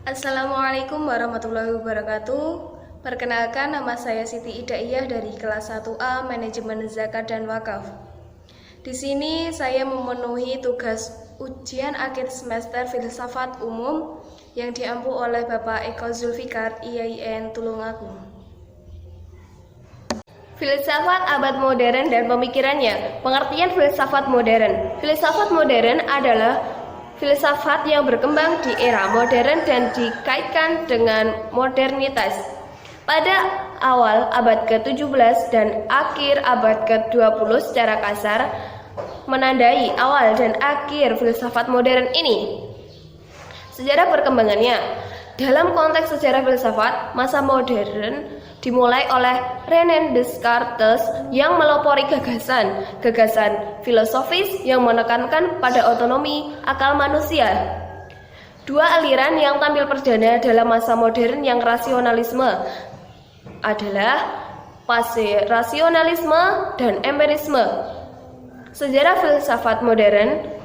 Assalamualaikum warahmatullahi wabarakatuh. Perkenalkan, nama saya Siti Idaiyah dari kelas 1A Manajemen Zakat dan Wakaf. Di sini saya memenuhi tugas ujian akhir semester Filsafat Umum yang diampu oleh Bapak Eko Zulfikar, IAIN Tulungagung. Filsafat abad modern dan pemikirannya. Pengertian filsafat modern. Filsafat modern adalah filsafat yang berkembang di era modern dan dikaitkan dengan modernitas. Pada awal abad ke-17 dan akhir abad ke-20 secara kasar menandai awal dan akhir filsafat modern ini. Sejarah perkembangannya. Dalam konteks sejarah filsafat, masa modern dimulai oleh René Descartes yang melopori gagasan filosofis yang menekankan pada otonomi akal manusia. Dua aliran yang tampil perdana dalam masa modern yang rasionalisme adalah rasionalisme dan empirisme. Sejarah filsafat modern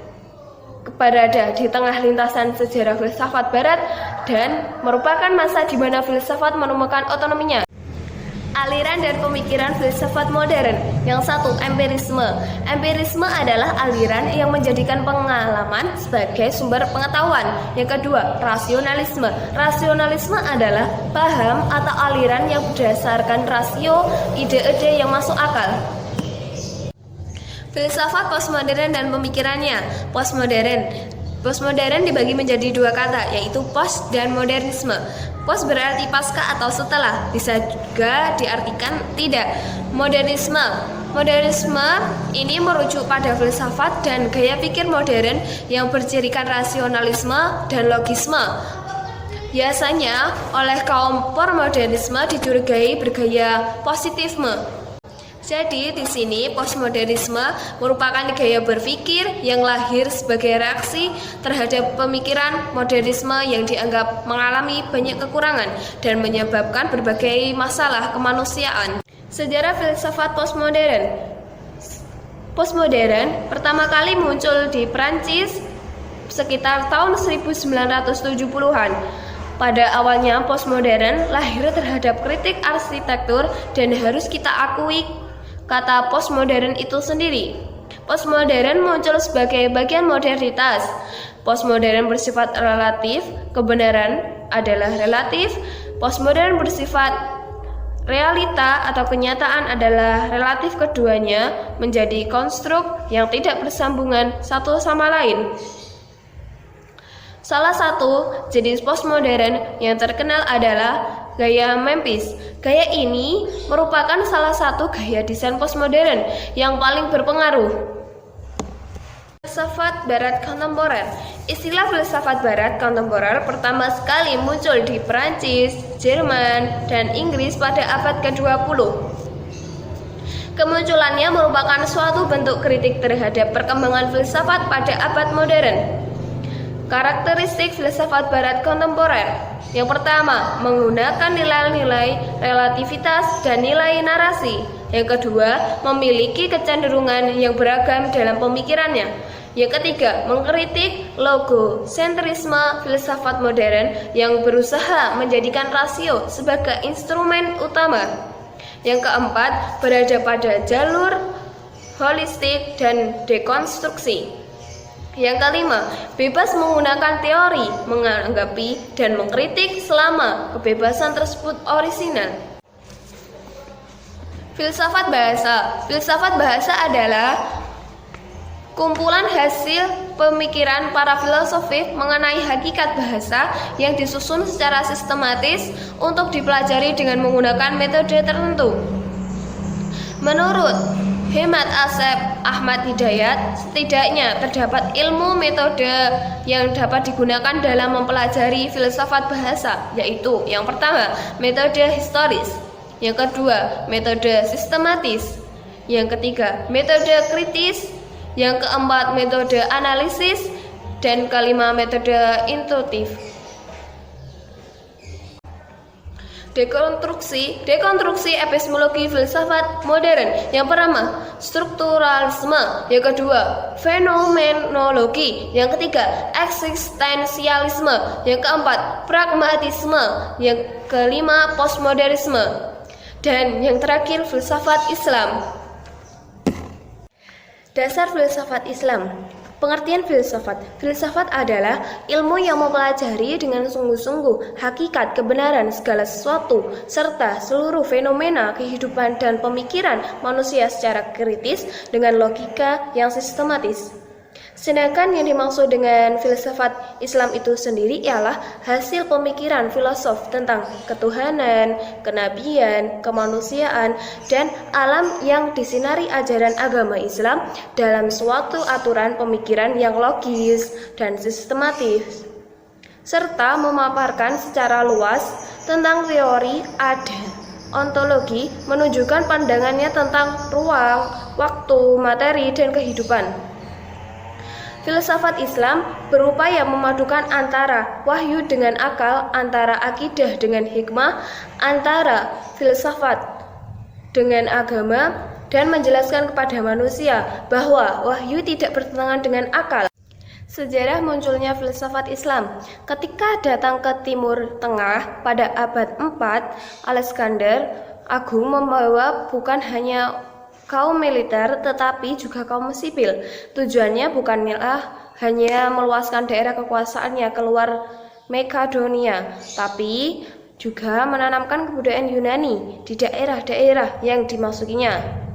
berada di tengah lintasan sejarah filsafat barat dan merupakan masa di mana filsafat menemukan otonominya. Aliran dan pemikiran filsafat modern. Yang satu, empirisme. Empirisme adalah aliran yang menjadikan pengalaman sebagai sumber pengetahuan. Yang kedua, rasionalisme. Rasionalisme adalah paham atau aliran yang berdasarkan rasio, ide-ide yang masuk akal. Filsafat postmodern dan pemikirannya. Postmodern dibagi menjadi dua kata, yaitu post dan modernisme. Post berarti pasca atau setelah, bisa juga diartikan tidak. Modernisme ini merujuk pada filsafat dan gaya pikir modern yang bercirikan rasionalisme dan logisme. Biasanya oleh kaum postmodernisme dicurigai bergaya positifisme. Jadi di sini postmodernisme merupakan gaya berpikir yang lahir sebagai reaksi terhadap pemikiran modernisme yang dianggap mengalami banyak kekurangan dan menyebabkan berbagai masalah kemanusiaan. Sejarah filsafat postmodern. Postmodern pertama kali muncul di Prancis sekitar tahun 1970-an. Pada awalnya postmodern lahir terhadap kritik arsitektur dan harus kita akui kata postmodern itu sendiri. Postmodern muncul sebagai bagian modernitas. Postmodern bersifat relatif, kebenaran adalah relatif. Postmodern bersifat realita atau kenyataan adalah relatif, keduanya menjadi konstruk yang tidak bersambungan satu sama lain. Salah satu jenis postmodern yang terkenal adalah gaya Memphis. Gaya ini merupakan salah satu gaya desain postmodern yang paling berpengaruh. Filsafat Barat kontemporer. Istilah filsafat Barat kontemporer pertama sekali muncul di Prancis, Jerman, dan Inggris pada abad ke-20. Kemunculannya merupakan suatu bentuk kritik terhadap perkembangan filsafat pada abad modern. Karakteristik filsafat Barat kontemporer. Yang pertama, menggunakan nilai-nilai relativitas dan nilai narasi. Yang kedua, memiliki kecenderungan yang beragam dalam pemikirannya. Yang ketiga, mengkritik logosentrisme filsafat modern yang berusaha menjadikan rasio sebagai instrumen utama. Yang keempat, berada pada jalur holistik dan dekonstruksi. Yang kelima, bebas menggunakan teori, menanggapi, dan mengkritik selama kebebasan tersebut orisinal. Filsafat bahasa. Filsafat bahasa adalah kumpulan hasil pemikiran para filsuf mengenai hakikat bahasa yang disusun secara sistematis untuk dipelajari dengan menggunakan metode tertentu. Menurut hemat Asep Ahmad Hidayat, setidaknya terdapat ilmu metode yang dapat digunakan dalam mempelajari filsafat bahasa, yaitu yang pertama, metode historis, yang kedua, metode sistematis, yang ketiga, metode kritis, yang keempat, metode analisis, dan kelima, metode intuitif. Dekonstruksi epistemologi filsafat modern. Yang pertama, strukturalisme. Yang kedua, fenomenologi. Yang ketiga, eksistensialisme. Yang keempat, pragmatisme. Yang kelima, postmodernisme. Dan yang terakhir, filsafat Islam. Dasar filsafat Islam. Pengertian filsafat. Filsafat adalah ilmu yang mempelajari dengan sungguh-sungguh hakikat kebenaran segala sesuatu serta seluruh fenomena kehidupan dan pemikiran manusia secara kritis dengan logika yang sistematis. Sedangkan yang dimaksud dengan filsafat Islam itu sendiri ialah hasil pemikiran filosof tentang ketuhanan, kenabian, kemanusiaan, dan alam yang disinari ajaran agama Islam dalam suatu aturan pemikiran yang logis dan sistematis, serta memaparkan secara luas tentang teori ada. Ontologi menunjukkan pandangannya tentang ruang, waktu, materi, dan kehidupan. Filsafat Islam berupaya memadukan antara wahyu dengan akal, antara akidah dengan hikmah, antara filsafat dengan agama, dan menjelaskan kepada manusia bahwa wahyu tidak bertentangan dengan akal. Sejarah munculnya filsafat Islam. Ketika datang ke Timur Tengah pada abad 4, Alexander Agung membawa bukan hanya kaum militer tetapi juga kaum sipil. Tujuannya bukanlah hanya meluaskan daerah kekuasaannya keluar Makedonia, tapi juga menanamkan kebudayaan Yunani di daerah-daerah yang dimasukinya.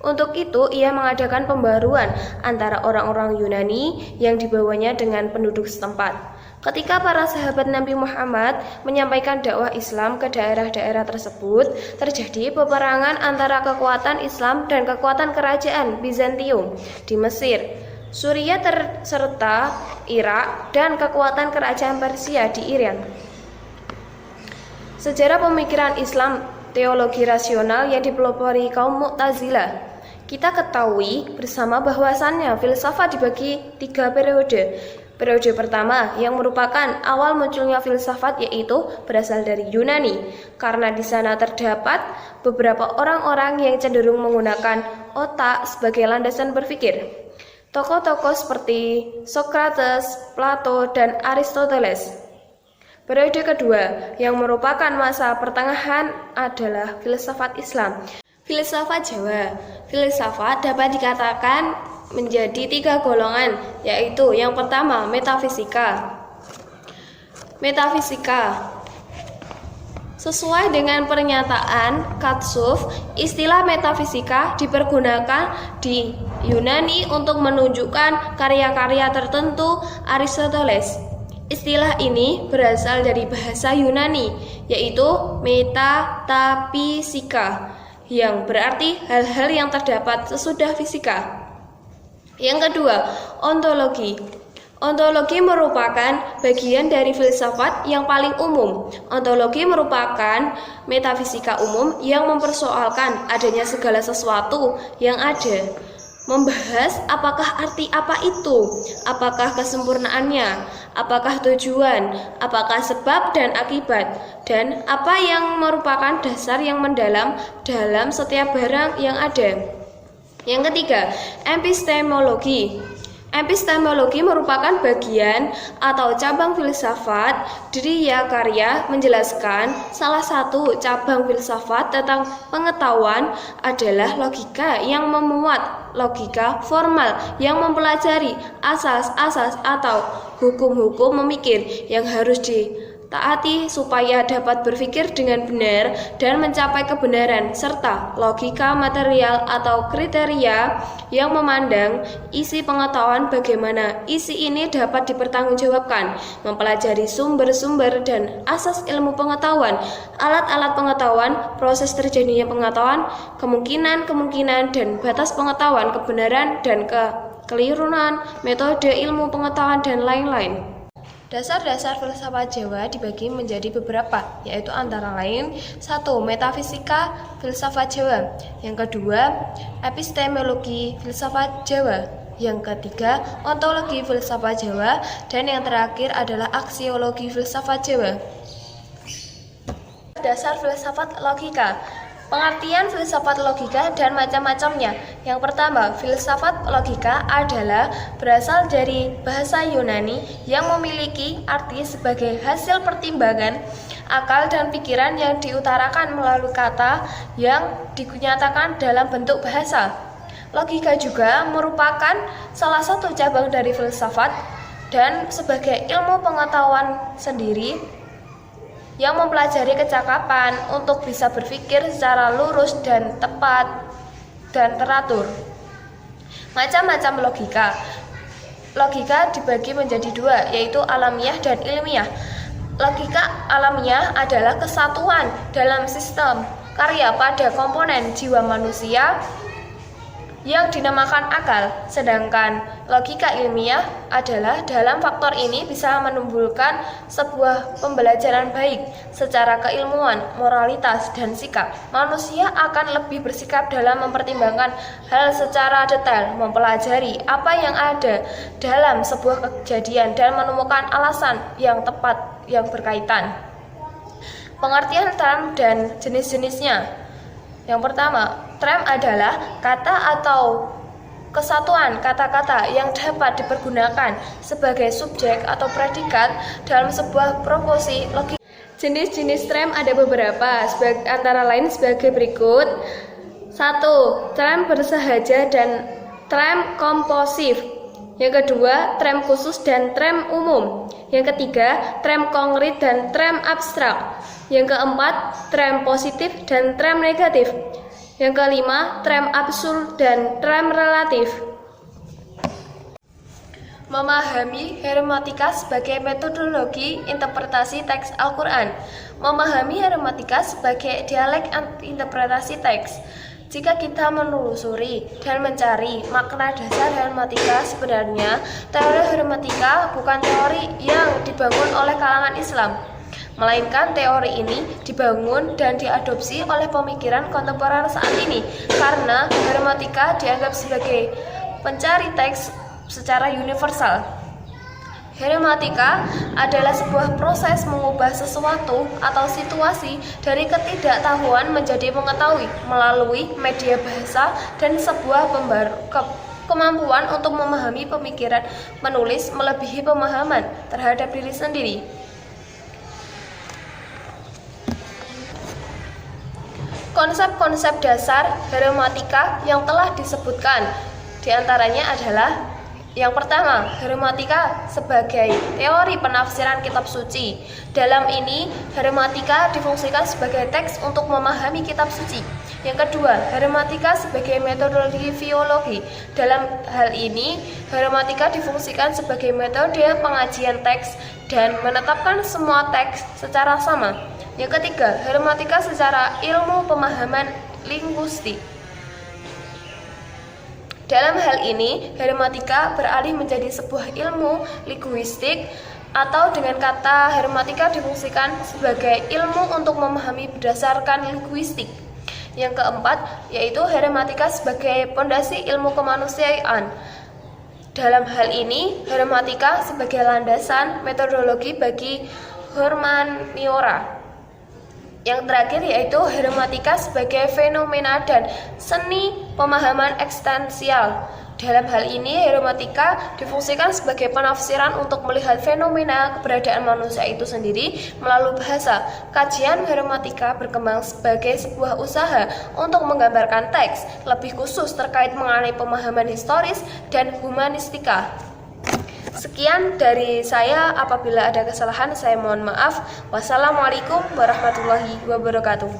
Untuk itu, ia mengadakan pembaruan antara orang-orang Yunani yang dibawanya dengan penduduk setempat. Ketika para sahabat Nabi Muhammad menyampaikan dakwah Islam ke daerah-daerah tersebut, terjadi peperangan antara kekuatan Islam dan kekuatan kerajaan Bizantium di Mesir, Suriah serta Irak, dan kekuatan kerajaan Persia di Iran. Sejarah pemikiran Islam teologi rasional yang dipelopori kaum Mu'tazilah. Kita ketahui bersama bahwasannya filsafat dibagi 3 periode. Periode pertama yang merupakan awal munculnya filsafat yaitu berasal dari Yunani, karena di sana terdapat beberapa orang-orang yang cenderung menggunakan otak sebagai landasan berpikir. Tokoh-tokoh seperti Socrates, Plato, dan Aristoteles. Periode kedua yang merupakan masa pertengahan adalah filsafat Islam. Filsafat Jawa. Filsafat dapat dikatakan menjadi 3 golongan, yaitu yang pertama metafisika. Sesuai dengan pernyataan Katsuf, istilah metafisika dipergunakan di Yunani untuk menunjukkan karya-karya tertentu Aristoteles. Istilah ini berasal dari bahasa Yunani, yaitu metafisika, yang berarti hal-hal yang terdapat sesudah fisika. Yang kedua, ontologi. Ontologi merupakan bagian dari filsafat yang paling umum. Ontologi merupakan metafisika umum yang mempersoalkan adanya segala sesuatu yang ada. Membahas apakah arti apa itu, apakah kesempurnaannya, apakah tujuan, apakah sebab dan akibat, dan apa yang merupakan dasar yang mendalam dalam setiap barang yang ada. Yang ketiga, epistemologi. Epistemologi merupakan bagian atau cabang filsafat. Diriya Karya menjelaskan salah satu cabang filsafat tentang pengetahuan adalah logika yang memuat logika formal yang mempelajari asas-asas atau hukum-hukum memikir yang harus ditaati supaya dapat berpikir dengan benar dan mencapai kebenaran, serta logika material atau kriteria yang memandang isi pengetahuan bagaimana isi ini dapat dipertanggungjawabkan, mempelajari sumber-sumber dan asas ilmu pengetahuan, alat-alat pengetahuan, proses terjadinya pengetahuan, kemungkinan-kemungkinan dan batas pengetahuan, kebenaran dan kekeliruan, metode ilmu pengetahuan dan lain-lain. Dasar-dasar filsafat Jawa dibagi menjadi beberapa, yaitu antara lain 1. Metafisika filsafat Jawa. Yang kedua, epistemologi filsafat Jawa. Yang ketiga, ontologi filsafat Jawa. Dan yang terakhir adalah aksiologi filsafat Jawa. dasar filsafat logika. Pengertian filsafat logika dan macam-macamnya. Yang pertama, filsafat logika adalah berasal dari bahasa Yunani yang memiliki arti sebagai hasil pertimbangan akal dan pikiran yang diutarakan melalui kata yang dinyatakan dalam bentuk bahasa. Logika juga merupakan salah satu cabang dari filsafat dan sebagai ilmu pengetahuan sendiri yang mempelajari kecakapan untuk bisa berpikir secara lurus dan tepat dan teratur. Macam-macam logika. Logika dibagi menjadi dua, yaitu alamiah dan ilmiah. Logika alamiah adalah kesatuan dalam sistem karya pada komponen jiwa manusia yang dinamakan akal, sedangkan logika ilmiah adalah dalam faktor ini bisa menimbulkan sebuah pembelajaran baik secara keilmuan, moralitas, dan sikap. Manusia akan lebih bersikap dalam mempertimbangkan hal secara detail, mempelajari apa yang ada dalam sebuah kejadian dan menemukan alasan yang tepat yang berkaitan. Pengertian term dan jenis-jenisnya. Yang pertama, term adalah kata atau kesatuan kata-kata yang dapat dipergunakan sebagai subjek atau predikat dalam sebuah proposisi logika. Jenis-jenis term ada beberapa, antara lain sebagai berikut. 1. Term bersahaja dan term komposif. Yang kedua, term khusus dan term umum. Yang ketiga, term konkret dan term abstrak. Yang keempat, term positif dan term negatif. Yang kelima, term absolut dan term relatif. Memahami hermeneutika sebagai metodologi interpretasi teks Al-Quran. Memahami hermeneutika sebagai dialek interpretasi teks. Jika kita menelusuri dan mencari makna dasar hermeneutika, sebenarnya teori hermeneutika bukan teori yang dibangun oleh kalangan Islam, melainkan teori ini dibangun dan diadopsi oleh pemikiran kontemporer saat ini, karena hermeneutika dianggap sebagai pencari teks secara universal. Hermeneutika adalah sebuah proses mengubah sesuatu atau situasi dari ketidaktahuan menjadi mengetahui melalui media bahasa dan sebuah kemampuan untuk memahami pemikiran menulis melebihi pemahaman terhadap diri sendiri. Konsep-konsep dasar hermeneutika yang telah disebutkan diantaranya adalah: yang pertama, hermeneutika sebagai teori penafsiran kitab suci. Dalam ini, hermeneutika difungsikan sebagai teks untuk memahami kitab suci. Yang kedua, hermeneutika sebagai metodologi filologi. Dalam hal ini, hermeneutika difungsikan sebagai metode pengajian teks dan menetapkan semua teks secara sama. Yang ketiga, hermeneutika secara ilmu pemahaman linguistik. Dalam hal ini, hermeneutika beralih menjadi sebuah ilmu linguistik, atau dengan kata hermeneutika difungsikan sebagai ilmu untuk memahami berdasarkan linguistik. Yang keempat, yaitu hermeneutika sebagai pondasi ilmu kemanusiaan. Dalam hal ini, hermeneutika sebagai landasan metodologi bagi humaniora. Yang terakhir yaitu hermeneutika sebagai fenomena dan seni pemahaman eksistensial. Dalam hal ini, hermeneutika difungsikan sebagai penafsiran untuk melihat fenomena keberadaan manusia itu sendiri melalui bahasa. Kajian hermeneutika berkembang sebagai sebuah usaha untuk menggambarkan teks, lebih khusus terkait mengenai pemahaman historis dan humanistika. Sekian dari saya, apabila ada kesalahan saya mohon maaf. Wassalamualaikum warahmatullahi wabarakatuh.